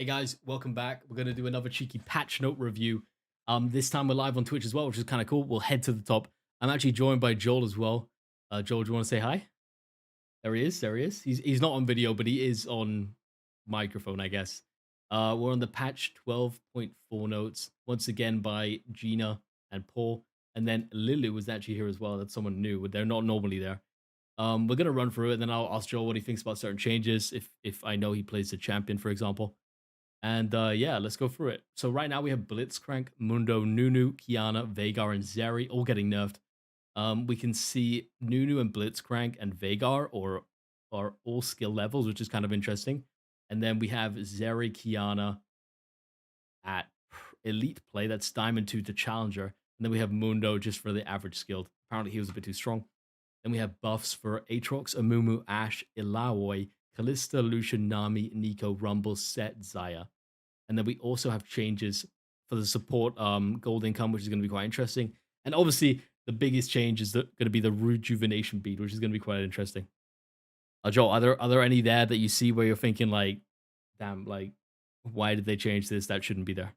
Hey guys, welcome back. We're gonna do another cheeky patch note review. This time we're live on Twitch as well, which is kind of cool. We'll head to the top. I'm actually joined by Joel as well. Joel, do you want to say hi? There he is. There he is. He's not on video, but he is on microphone, I guess. We're on the patch 12.4 notes once again by Gina and Paul, and then Lulu was actually here as well. That's someone new. They're not normally there. We're gonna run through it, and then I'll ask Joel what he thinks about certain changes. If I know he plays the champion, for example. And yeah, let's go through it. So right now we have Blitzcrank, Mundo, Nunu, Kiana, Vagar, and Zeri all getting nerfed. We can see Nunu and Blitzcrank and Vagar are all skill levels, which is kind of interesting. And then we have Zeri, Kiana at elite play. That's Diamond 2 to Challenger. And then we have Mundo just for the average skilled. Apparently he was a bit too strong. Then we have buffs for Aatrox, Amumu, Ashe, Illaoi, Kalista, Lucian, Nami, Nico, Rumble, Set, Zaya. And then we also have changes for the support gold income, which is going to be quite interesting. And obviously, the biggest change is going to be the rejuvenation bead, which is going to be quite interesting. Joel, are there any there that you see where you're thinking like, damn, like, why did they change this? That shouldn't be there.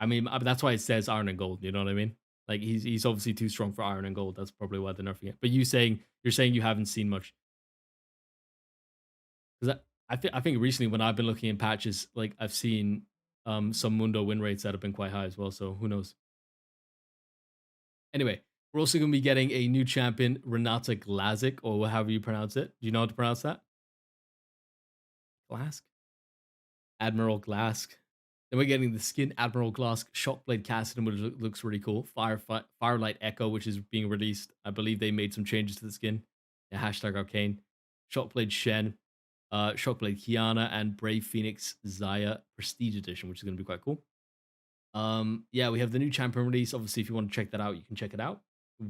I mean, that's why it says iron and gold. You know what I mean? Like he's obviously too strong for iron and gold. That's probably why they're nerfing it. But you're saying you haven't seen much. Because I think recently when I've been looking in patches, like I've seen some Mundo win rates that have been quite high as well. So who knows? Anyway, we're also going to be getting a new champion, Renata Glazik, or however you pronounce it. Do you know how to pronounce that? Glask? Admiral Glask. Then we're getting the skin Admiral Glask Shockblade Cassidon, which looks really cool. Firelight Echo, which is being released. I believe they made some changes to the skin. Yeah, hashtag Arcane. Shockblade Shen, Shockblade Kiana, and Brave Phoenix Zaya Prestige Edition, which is going to be quite cool. Yeah, we have the new champion release. Obviously, if you want to check that out, you can check it out.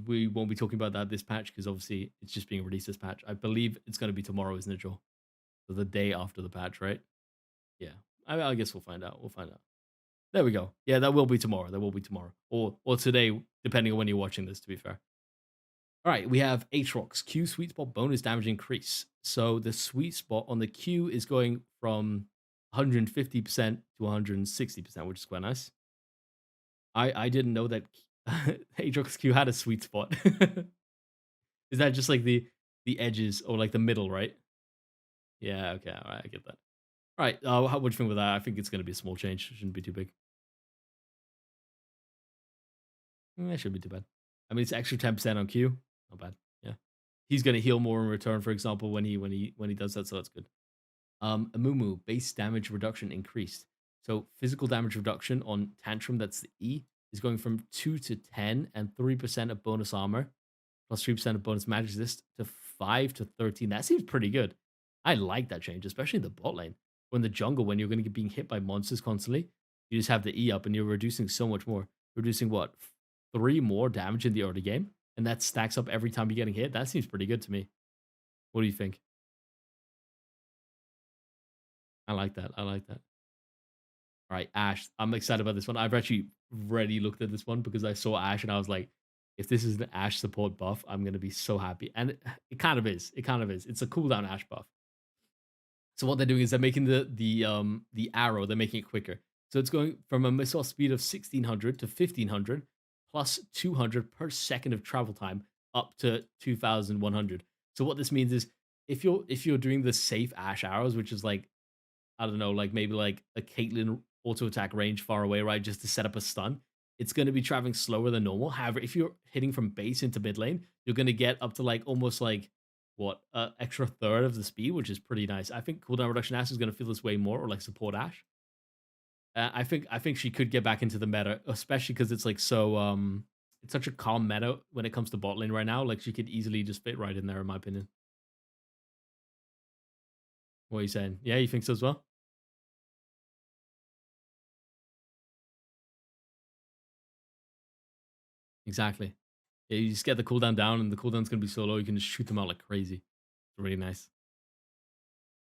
We won't be talking about that this patch because obviously it's just being released this patch. I believe it's going to be tomorrow, isn't it, Joel? So the day after the patch, right? Yeah. I guess we'll find out. We'll find out. There we go. Yeah, that will be tomorrow. That will be tomorrow. Or today, depending on when you're watching this, to be fair. All right, we have Aatrox Q sweet spot bonus damage increase. So the sweet spot on the Q is going from 150% to 160%, which is quite nice. I didn't know that Aatrox Q had a sweet spot. Is that just like the edges or like the middle, right? Yeah, okay, all right, I get that. All right, how would you think with that? I think it's going to be a small change. It shouldn't be too big. It shouldn't be too bad. I mean, it's extra 10% on Q. Not bad. Yeah, he's going to heal more in return, for example, when he does that. So that's good. Amumu base damage reduction increased. So physical damage reduction on Tantrum, that's the E, is going from 2 to 10 and 3% of bonus armor plus 3% of bonus magic resist to 5 to 13. That seems pretty good. I like that change, especially in the bot lane. Or in the jungle, when you're going to get being hit by monsters constantly, you just have the E up and you're reducing so much more. Reducing what? 3 more damage in the early game? And that stacks up every time you're getting hit? That seems pretty good to me. What do you think? I like that. I like that. All right, Ash. I'm excited about this one. I've actually already looked at this one because I saw Ash and I was like, if this is an Ash support buff, I'm gonna be so happy. And it kind of is. It kind of is. It's a cooldown Ash buff. So what they're doing is they're making the arrow, they're making it quicker. So it's going from a missile speed of 1600 to 1500 plus 200 per second of travel time up to 2100. So what this means is if you're doing the safe Ash arrows, which is like I don't know, like maybe like a Caitlyn auto attack range far away, right? Just to set up a stun. It's going to be traveling slower than normal. However, if you're hitting from base into mid lane, you're going to get up to like almost like what extra third of the speed, which is pretty nice. I think cooldown reduction Ash is going to feel this way more, or like support Ash. I think she could get back into the meta, especially because it's like so it's such a calm meta when it comes to bot lane right now. Like she could easily just fit right in there, in my opinion. What are you saying? Yeah, you think so as well? Exactly. Yeah, you just get the cooldown down, and the cooldown's gonna be so low, you can just shoot them out like crazy. It's really nice.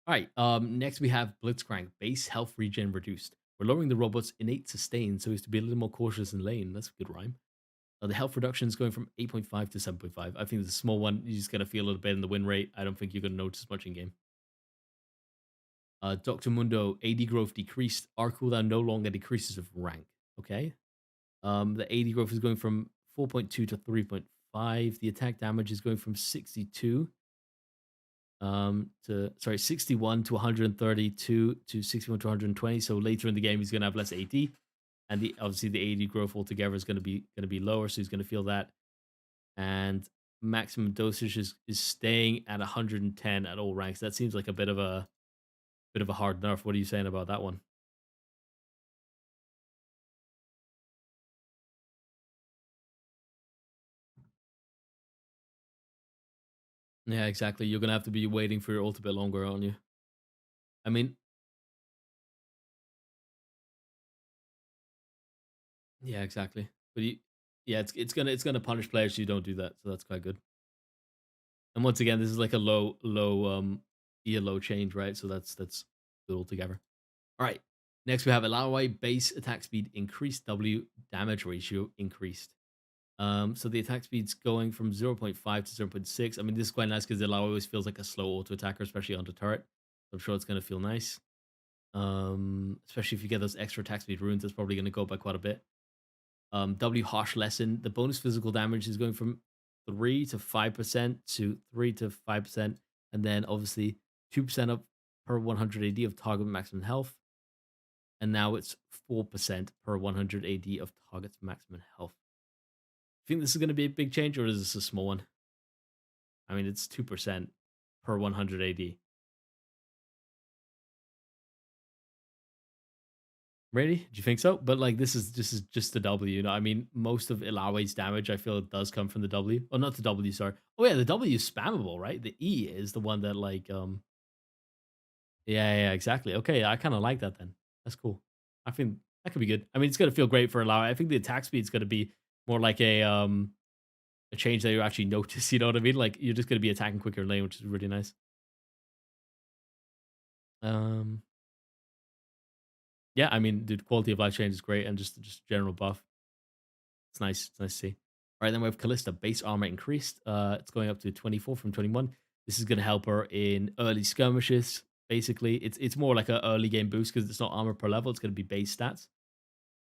All right. Next we have Blitzcrank, base health regen reduced. We're lowering the robot's innate sustain so as to be a little more cautious in lane. That's a good rhyme. The health reduction is going from 8.5 to 7.5. I think it's a small one. You just got to feel a little bit in the win rate. I don't think you're going to notice much in game. Dr. Mundo, AD growth decreased. R cooldown no longer decreases with rank. Okay. The AD growth is going from 4.2 to 3.5. The attack damage is going from 62 to sorry 61 to 132 to 61 to 120. So later in the game, he's going to have less AD, and the obviously the AD growth altogether is going to be lower. So he's going to feel that, and maximum dosage is staying at 110 at all ranks. That seems like a bit of a hard nerf. What are you saying about that one? Yeah, exactly. You're gonna have to be waiting for your ult a bit longer, aren't you? I mean, yeah, exactly. But yeah, it's gonna punish players who don't do that, so that's quite good. And once again, this is like a low change, right? So that's good altogether. All right. Next, we have allow base attack speed increased, W damage ratio increased. So the attack speed's going from 0.5 to 0.6. I mean, this is quite nice because the allow always feels like a slow auto attacker, especially onto turret. I'm sure it's gonna feel nice. Especially if you get those extra attack speed runes, that's probably gonna go up by quite a bit. W harsh lesson. The bonus physical damage is going from 3 to 5% to 3 to 5%, and then obviously 2% up per 100 AD of target maximum health. And now it's 4% per 100 AD of target's maximum health. Think this is going to be a big change, or is this a small one? I mean, it's 2% per 100 AD. Really? Do you think so? But like this is just the W. You know, I mean, most of Ilawe's damage I feel it does come from the W. Oh, not the W, sorry. Oh yeah, the W is spammable, right? The E is the one that like yeah, exactly. Okay, I kind of like that then. That's cool. I think that could be good. I mean, it's gonna feel great for Ilawe. I think the attack speed is gonna be more like a change that you actually notice, you know what I mean? Like you're just gonna be attacking quicker in lane, which is really nice. Um yeah, I mean, dude, quality of life change is great and just general buff. It's nice. It's nice to see. All right, then we have Callista. Base armor increased. It's going up to 24 from 21. This is going to help her in early skirmishes. Basically, it's more like an early game boost because it's not armor per level. It's going to be base stats.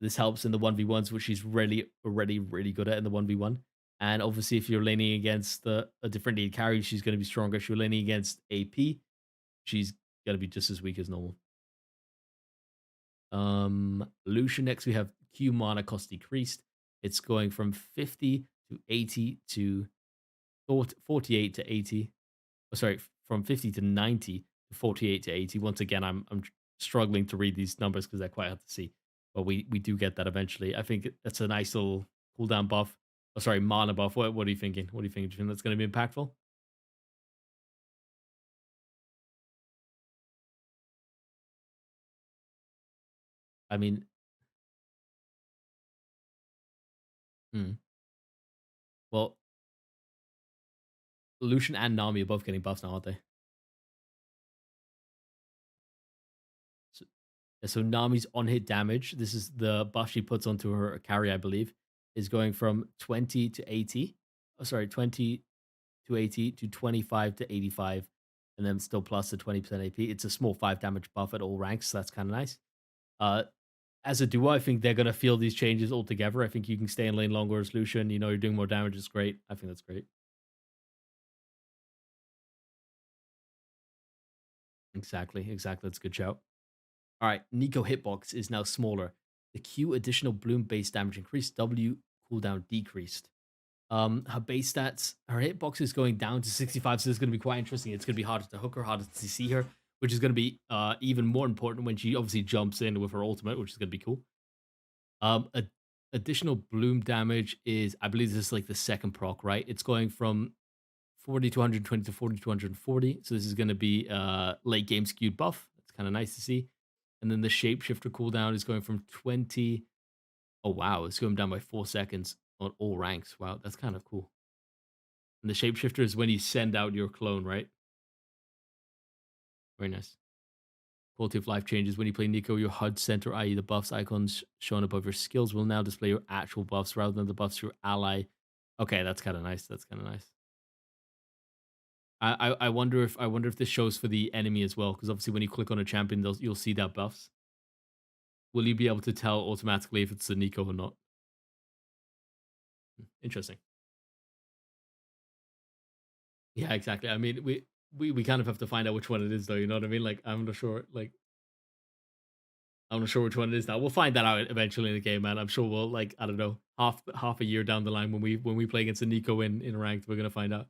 This helps in the 1v1s, which she's really already really good at in the 1v1. And obviously, if you're laning against a different lead carry, she's going to be stronger. If you're laning against AP, she's going to be just as weak as normal. Lucian next, we have Q mana cost decreased. It's going from 50 to 80 to 48 to 80. Oh, sorry, from 50 to 90 to 48 to 80. Once again, I'm struggling to read these numbers because they're quite hard to see. But we do get that eventually. I think that's a nice little cooldown buff. Oh, sorry, mana buff. What are you thinking? What do you think? Do you think that's going to be impactful? I mean, hmm. Well, Lucian and Nami are both getting buffs now, aren't they? So, yeah, so Nami's on hit damage. This is the buff she puts onto her carry, I believe, is going from 20 to 80. Oh, sorry, 20 to 80 to 25 to 85, and then still plus the 20% AP. It's a small 5 damage buff at all ranks, so that's kind of nice. Uh, as a duo, I think they're going to feel these changes altogether. I think you can stay in lane longer as Lucian. You know, you're doing more damage. It's great. I think that's great. Exactly. Exactly. That's a good shout. All right. Nico hitbox is now smaller. The Q additional bloom base damage increased. W cooldown decreased. Her base stats, her hitbox is going down to 65, so it's going to be quite interesting. It's going to be harder to hook her, harder to see her, which is going to be even more important when she obviously jumps in with her ultimate, which is going to be cool. Additional bloom damage is, I believe this is like the second proc, right? It's going from 40 to 120 to 40 to 140. So this is going to be late game skewed buff. That's kind of nice to see. And then the shapeshifter cooldown is going from 20. Oh, wow. It's going down by 4 seconds on all ranks. Wow. That's kind of cool. And the shapeshifter is when you send out your clone, right? Very nice. Quality of life changes when you play Nico. Your HUD center, i.e., the buffs icons shown above your skills, will now display your actual buffs rather than the buffs your ally. Okay, that's kind of nice. That's kind of nice. I wonder if this shows for the enemy as well, because obviously when you click on a champion, you'll see that buffs. Will you be able to tell automatically if it's a Nico or not? Interesting. Yeah, exactly. I mean, we kind of have to find out which one it is, though. You know what I mean? Like, I'm not sure. Like, I'm not sure which one it is now. We'll find that out eventually in the game, man. I'm sure we'll like I don't know half a year down the line when we play against a Nico in ranked, we're gonna find out.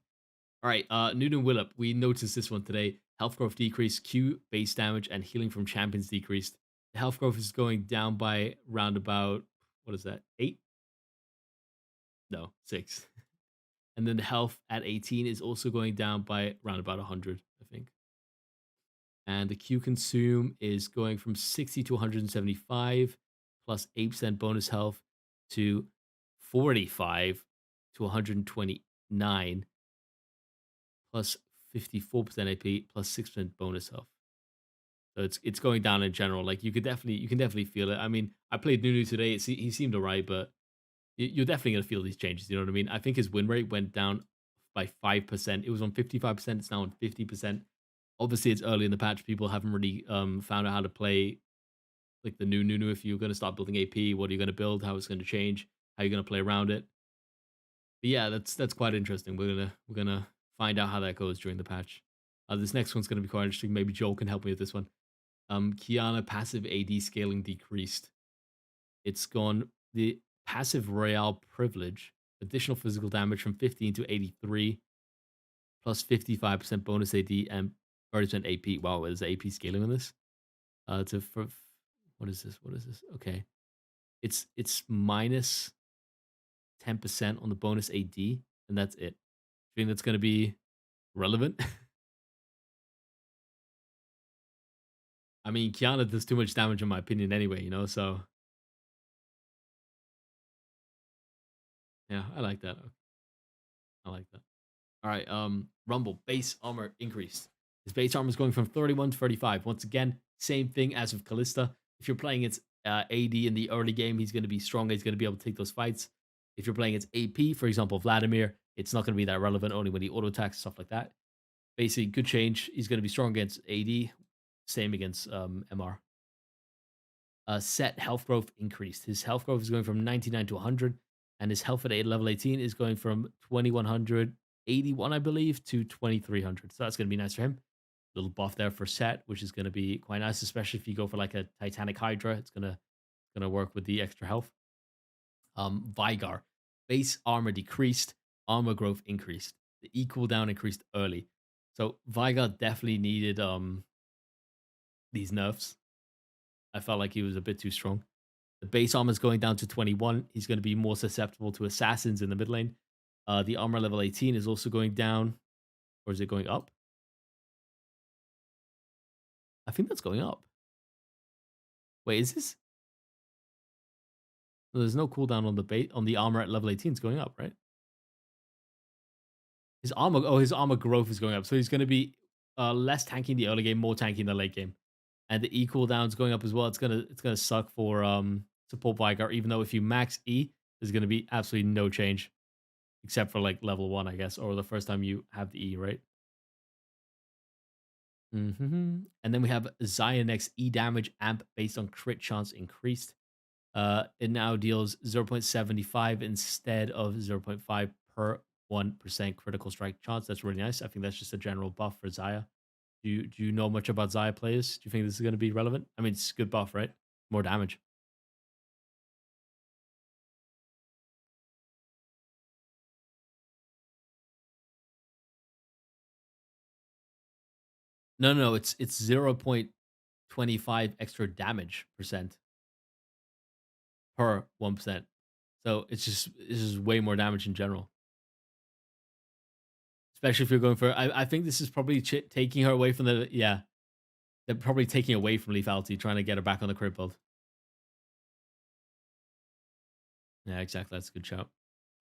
All right, Newton Willop. We noticed this one today. Health growth decreased, Q base damage, and healing from champions decreased. The health growth is going down by round about what is that? 8? No, 6. And then the health at 18 is also going down by round about 100, I think. And the Q consume is going from 60 to 175 plus 8% bonus health to 45 to 129 plus 54% AP plus 6% bonus health. So it's going down in general. Like you can definitely feel it. I mean, I played Nunu today. He seemed alright, but you're definitely gonna feel these changes. You know what I mean? I think his win rate went down by 5%. It was on 55%. It's now on 50%. Obviously, it's early in the patch. People haven't really found out how to play like the new Nunu. If you're going to start building AP, what are you going to build? How it's going to change? How you're going to play around it? But yeah, that's quite interesting. We're gonna find out how that goes during the patch. This next one's going to be quite interesting. Maybe Joel can help me with this one. Kiana passive AD scaling decreased. It's gone the passive Royale privilege, additional physical damage from 15 to 83, plus 55% bonus AD and 30% AP. Wow, there's AP scaling on this. To for what is this? What is this? Okay, it's minus 10% on the bonus AD, and that's it. I think that's going to be relevant. I mean, Kiana does too much damage in my opinion, anyway. You know, so yeah, I like that. I like that. All right, Rumble base armor increased. His base armor is going from 31 to 35. Once again, same thing as with Callista. If you're playing its AD in the early game, he's going to be stronger. He's going to be able to take those fights. If you're playing its AP, for example, Vladimir, it's not going to be that relevant only when he auto attacks, stuff like that. Basically, good change. He's going to be strong against AD. Same against MR. Set health growth increased. His health growth is going from 99 to 100, and his health at level 18 is going from 2181, I believe, to 2300. So that's going to be nice for him. Little buff there for Set, which is going to be quite nice, especially if you go for like a Titanic Hydra. It's gonna work with the extra health. Vigar base armor decreased, armor growth increased. The E cooldown increased early, so Vigar definitely needed these nerfs. I felt like he was a bit too strong. The base armor is going down to 21. He's going to be more susceptible to assassins in the mid lane. The armor level 18 is also going down, or is it going up? I think that's going up. Wait, is this? No, there's no cooldown on the on the armor at level 18. It's going up, right? His armor growth is going up, so he's going to be less tanky in the early game, more tanky in the late game, and the E cooldown is going up as well. It's gonna suck for support Vigar, even though if you max E, there's going to be absolutely no change, except for like level 1, I guess, or the first time you have the E, right? And then we have Zionx E damage amp based on crit chance increased. It now deals 0.75 instead of 0.5 per 1% critical strike chance. That's really nice. I think that's just a general buff for Zaya. Do you know much about Zaya players? Do you think this is going to be relevant? I mean, it's a good buff, right? More damage. No, no, it's 0.25 extra damage percent per 1%. So it's just way more damage in general. Especially if you're going for, I think this is probably taking her away from the, yeah, they're probably taking away from lethality, trying to get her back on the crit build. Yeah, exactly. That's a good shout.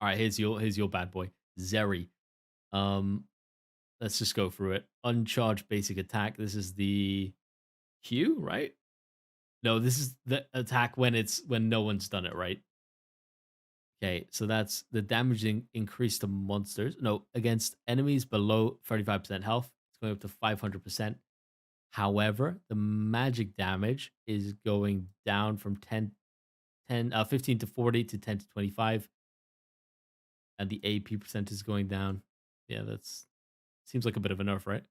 All right, here's your bad boy, Zeri. Um, let's just go through it. Uncharged basic attack. This is the Q, right? No, this is the attack when no one's done it, right? Okay, so that's the damaging increase to monsters. No, against enemies below 35% health, it's going up to 500%. However, the magic damage is going down from 15 to 40 to 10 to 25, and the AP percent is going down. Yeah, that's seems like a bit of a nerf, right?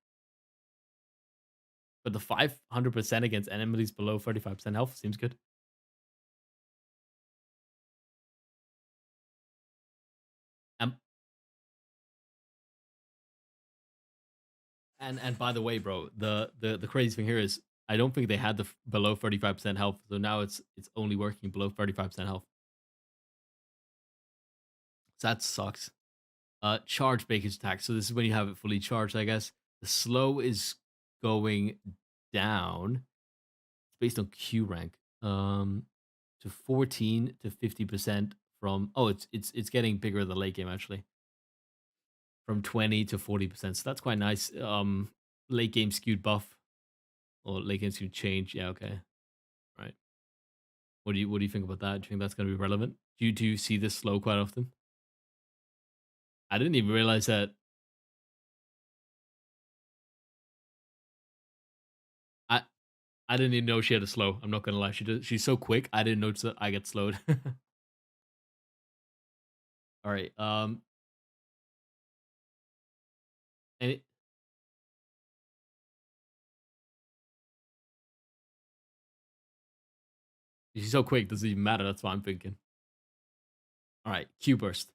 But the 500% against enemies below 35% health seems good. Um, and by the way, bro, the crazy thing here is I don't think they had the below 35% health, so now it's only working below 35% health. So that sucks. Charge Baker's attack. So this is when you have it fully charged, I guess. The slow is going down. It's based on Q rank. To 14 to 50% from it's getting bigger in the late game actually. From 20 to 40%. So that's quite nice. Late game skewed buff or late game skewed change. Yeah, okay. Right. What do you think about that? Do you think that's gonna be relevant? Do you see this slow quite often? I didn't even realize that I I didn't even know she had a slow. I'm not gonna lie. She's so quick. I didn't notice that I get slowed. All right. And she's so quick. Doesn't even matter. That's what I'm thinking. All right. Q burst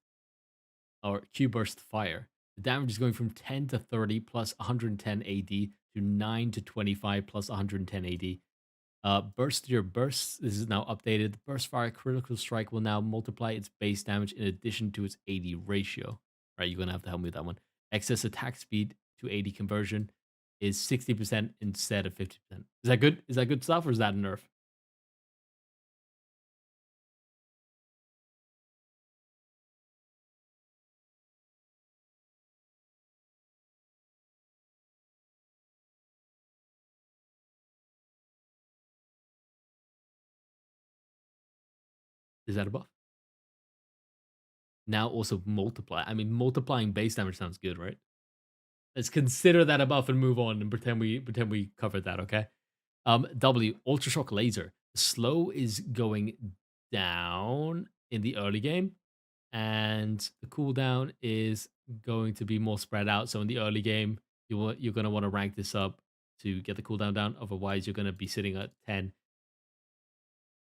or Q burst fire. The damage is going from 10 to 30 plus 110 AD to 9 to 25 plus 110 AD. Burst your bursts. This is now updated. The burst fire critical strike will now multiply its base damage in addition to its AD ratio. Right, you're gonna have to help me with that one. Excess attack speed to AD conversion is 60% instead of 50%. Is that good? Is that good stuff or is that a nerf? Is that a buff? Now also multiply. I mean, multiplying base damage sounds good, right? Let's consider that a buff and move on and pretend we covered that, okay? W Ultra Shock Laser. Slow is going down in the early game, and the cooldown is going to be more spread out. So in the early game, you're going to want to rank this up to get the cooldown down. Otherwise, you're going to be sitting at 10.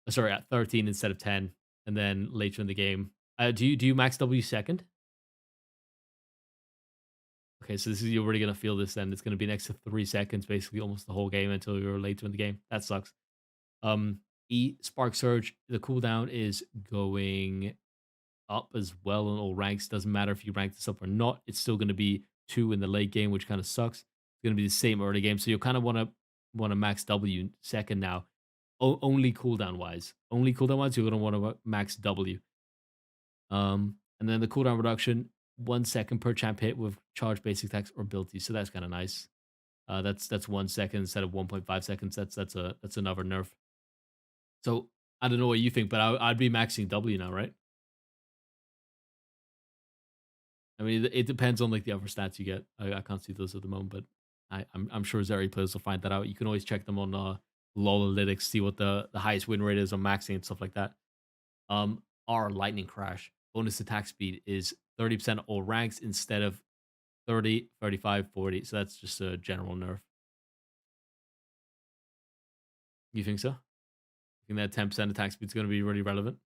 Sorry, at 13 instead of 10, and then later in the game, do you max W second? Okay, so this is you're already gonna feel this. Then it's gonna be next to 3 seconds, basically almost the whole game until you're later in the game. That sucks. Um, E Spark Surge. The cooldown is going up as well on all ranks. Doesn't matter if you rank this up or not. It's still going to be 2 in the late game, which kind of sucks. It's going to be the same early game. So you kind of want to max W second now. Only cooldown wise. Only cooldown wise, you're going to want to max W. And then the cooldown reduction, 1 second per champ hit with charge basic attacks or abilities. So that's kind of nice. That's 1 second instead of 1.5 seconds. That's another nerf. So I don't know what you think, but I'd be maxing W now, right? I mean, it depends on like the other stats you get. I can't see those at the moment, but I'm sure Zeri players will find that out. You can always check them on LoL Analytics, see what the highest win rate is on maxing and stuff like that. Our Lightning Crash bonus attack speed is 30% all ranks instead of 30, 35, 40. So that's just a general nerf. You think so? You think that 10% attack speed is going to be really relevant?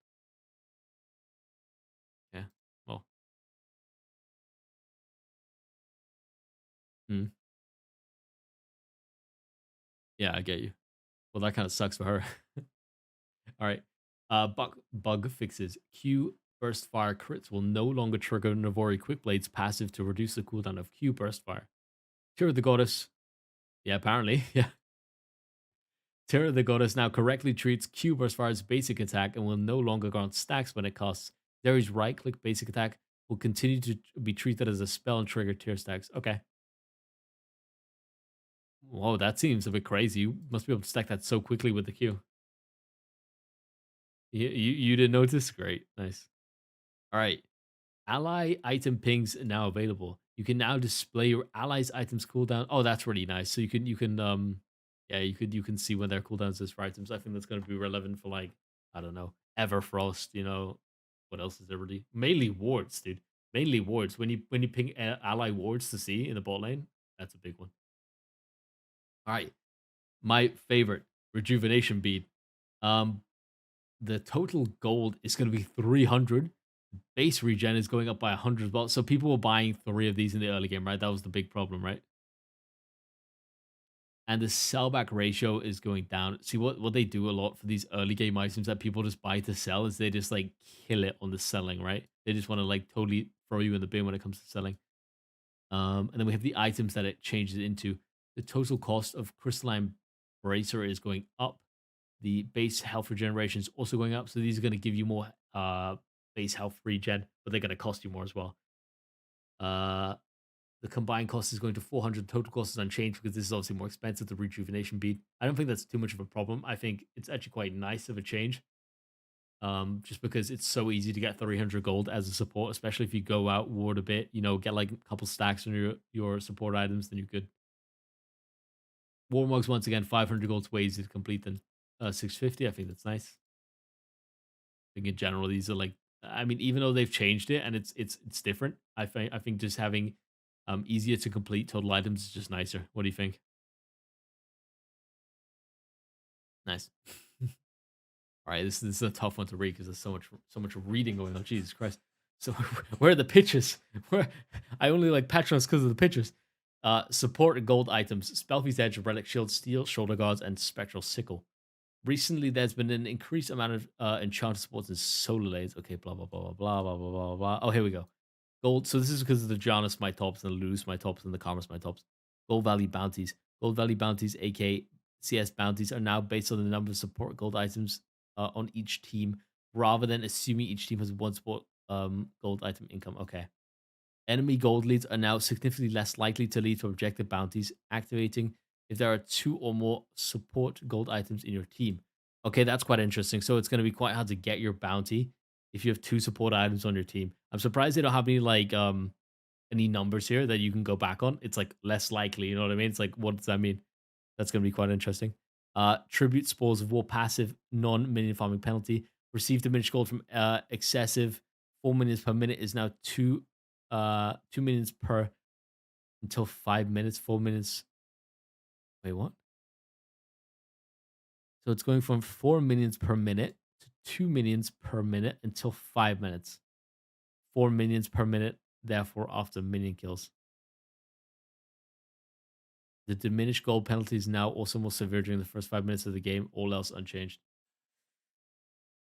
Yeah. Well, hmm. Yeah, I get you. Well, that kind of sucks for her. All right. Bug fixes. Q burst fire crits will no longer trigger Navori Quick Blade's passive to reduce the cooldown of Q burst fire. Tear of the Goddess. Yeah, apparently. Yeah. Tear of the Goddess now correctly treats Q burst fire's basic attack and will no longer grant stacks when it costs. Zeri's right click basic attack will continue to be treated as a spell and trigger tier stacks. Okay. Whoa, that seems a bit crazy. You must be able to stack that so quickly with the Q. You didn't notice? Great. Nice. All right. Ally item pings now available. You can now display your allies' items cooldown. Oh, that's really nice. So you can yeah, you can see when their cooldowns is for items. I think that's gonna be relevant for like, I don't know, Everfrost, what else is there really? Mainly wards, dude. Mainly wards. When you ping ally wards to see in the bot lane, that's a big one. All right. My favorite rejuvenation bead. Um, the total gold is going to be 300. Base regen is going up by 100 as well. So people were buying 3 of these in the early game, right? That was the big problem, right? And the sellback ratio is going down. See what they do a lot for these early game items that people just buy to sell is they just like kill it on the selling, right? They just want to like totally throw you in the bin when it comes to selling. And then we have the items that it changes into. The total cost of crystalline bracer is going up. The base health regeneration is also going up. So these are going to give you more base health regen, but they're going to cost you more as well. Uh, the combined cost is going to 400. Total cost is unchanged because this is obviously more expensive, the rejuvenation bead. I don't think that's too much of a problem. I think it's actually quite nice of a change. Just because it's so easy to get 300 gold as a support, especially if you go out ward a bit, get like a couple stacks on your support items, then you could. Warmugs once again, 500 gold's way easier to complete than 650. I think that's nice. I think in general, these are like, I mean, even though they've changed it and it's different, I think just having easier to complete total items is just nicer. What do you think? Nice. All right, this is a tough one to read because there's so much reading going on. Jesus Christ! So where are the pitches? Where I only like Patronus because of the pitches. Support and gold items: Spellfield's Edge, Relic Shield, Steel, Shoulder Guards, and Spectral Sickle. Recently, there's been an increased amount of enchanted supports and solar blades. Okay, blah blah blah blah blah blah blah blah blah. Oh, here we go. Gold. So this is because of the Janus my tops and the Luz my tops and the Karmas my tops. Gold Valley bounties. Gold Valley bounties, aka CS bounties, are now based on the number of support gold items on each team, rather than assuming each team has one support gold item income. Okay. Enemy gold leads are now significantly less likely to lead to objective bounties, activating if there are 2 or more support gold items in your team. Okay, that's quite interesting. So it's going to be quite hard to get your bounty if you have 2 support items on your team. I'm surprised they don't have any like any numbers here that you can go back on. It's like less likely, you know what I mean? It's like, what does that mean? That's going to be quite interesting. Tribute Spores of War passive, non-minion farming penalty. Receive diminished gold from excessive 4 minions per minute is now 2 minions per until 5 minutes. 4 minutes. Wait, what? So it's going from 4 minions per minute to 2 minions per minute until 5 minutes. 4 minions per minute, therefore, after minion kills. The diminished gold penalty is now also more severe during the first 5 minutes of the game, all else unchanged.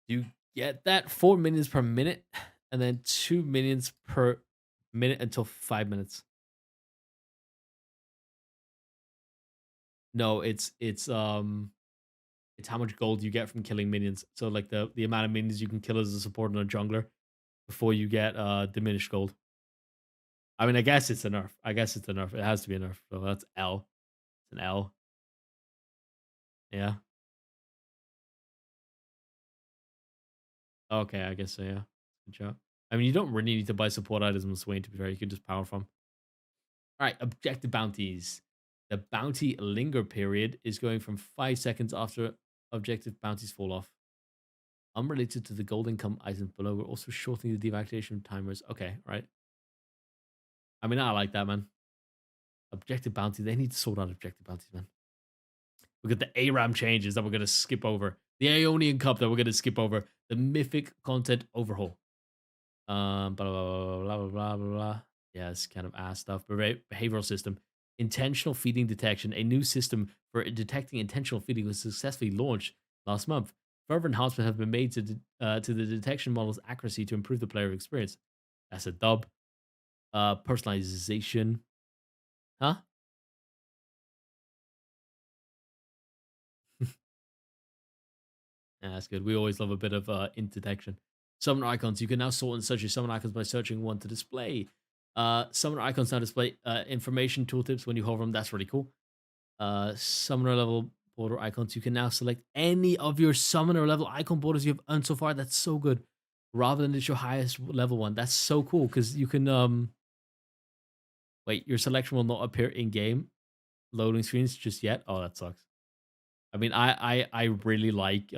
Do you get that? 4 minions per minute, and then 2 minions per minute until 5 minutes. No, it's how much gold you get from killing minions. So like the amount of minions you can kill as a support and a jungler before you get diminished gold. I mean, I guess it's a nerf. I guess it's a nerf. It has to be a nerf. So that's L. It's an L. Yeah. Okay, I guess so. Yeah. Good job. I mean, you don't really need to buy support items on Swain, to be fair. You can just power from. All right, objective bounties. The bounty linger period is going from 5 seconds after objective bounties fall off. Unrelated to the gold income items below, we're also shortening the deactivation timers. Okay, right. I mean, I like that, man. Objective bounty. They need to sort out objective bounties, man. We got the ARAM changes that we're going to skip over. The Aeonian Cup that we're going to skip over. The Mythic content overhaul. Blah, blah, blah, blah, blah, blah, blah. Yeah, it's kind of ass stuff. Behavioral system. Intentional feeding detection. A new system for detecting intentional feeding was successfully launched last month. Further enhancements have been made to the detection model's accuracy to improve the player experience. That's a dub. Personalization. Huh? Yeah, that's good. We always love a bit of int detection. Summon icons. You can now sort and search your summon icons by searching one to display. Summon icons now display information tooltips when you hover them. That's really cool. Summoner level border icons. You can now select any of your summoner level icon borders you've earned so far. That's so good. Rather than just your highest level one. That's so cool because you can wait, your selection will not appear in game loading screens just yet. Oh, that sucks. I mean, I really like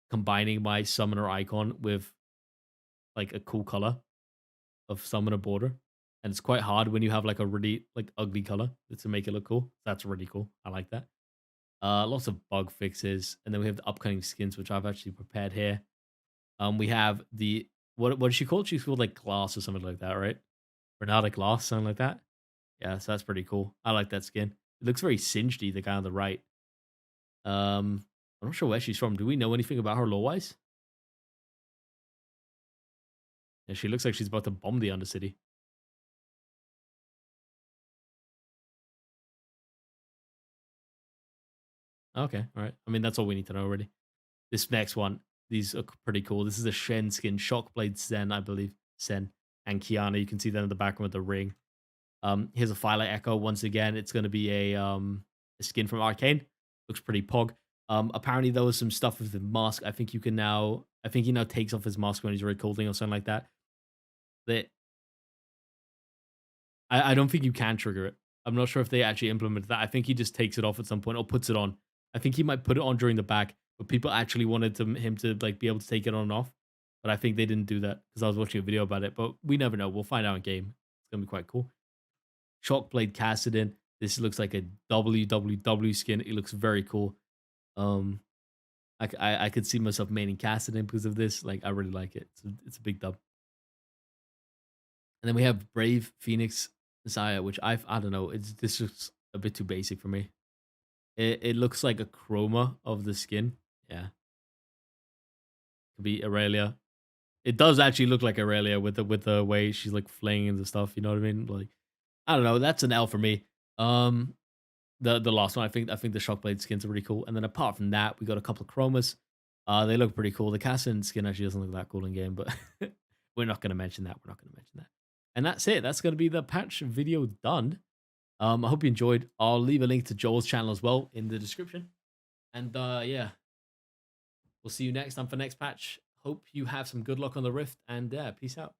combining my summoner icon with like a cool color of summoner border. And it's quite hard when you have like a really like ugly color to make it look cool. That's really cool. I like that. Lots of bug fixes, and then we have the upcoming skins, which I've actually prepared here. We have the what is she called? She's called like Glass or something like that, right? Renata Glass, something like that. Yeah, so that's pretty cool. I like that skin. It looks very singedy, the guy on the right. I'm not sure where she's from. Do we know anything about her lore wise? Yeah, she looks like she's about to bomb the Undercity. Okay, all right. I mean, that's all we need to know already. This next one, these are pretty cool. This is a Shen skin, Shockblade Zen, I believe. Sen and Kiana. You can see that in the background with the ring. Here's a Firelight Echo. Once again, it's going to be a skin from Arcane. Looks pretty pog. Apparently there was some stuff with the mask. I think he now takes off his mask when he's recording or something like that. That I don't think you can trigger it. I'm not sure if they actually implemented that. I think he just takes it off at some point or puts it on. I think he might put it on during the back, but people actually wanted him to like be able to take it on and off. But I think they didn't do that because I was watching a video about it. But we never know. We'll find out in game. It's gonna be quite cool. Shockblade Cassidin. This looks like a WWW skin. It looks very cool. Um, I could see myself maining Cassidin because of this. Like I really like it. It's a big dub. And then we have Brave Phoenix Messiah, which I don't know. This looks a bit too basic for me. It looks like a chroma of the skin. Yeah, could be Aurelia. It does actually look like Aurelia with the way she's like flaying and the stuff. You know what I mean? Like I don't know. That's an L for me. Um, the last one, I think the Shockblade skins are really cool. And then apart from that, we got a couple of chromas. They look pretty cool. The Cassin skin actually doesn't look that cool in game, but we're not going to mention that. We're not going to mention that. And that's it. That's going to be the patch video done. I hope you enjoyed. I'll leave a link to Joel's channel as well in the description. And yeah, we'll see you next time for next patch. Hope you have some good luck on the Rift, and peace out.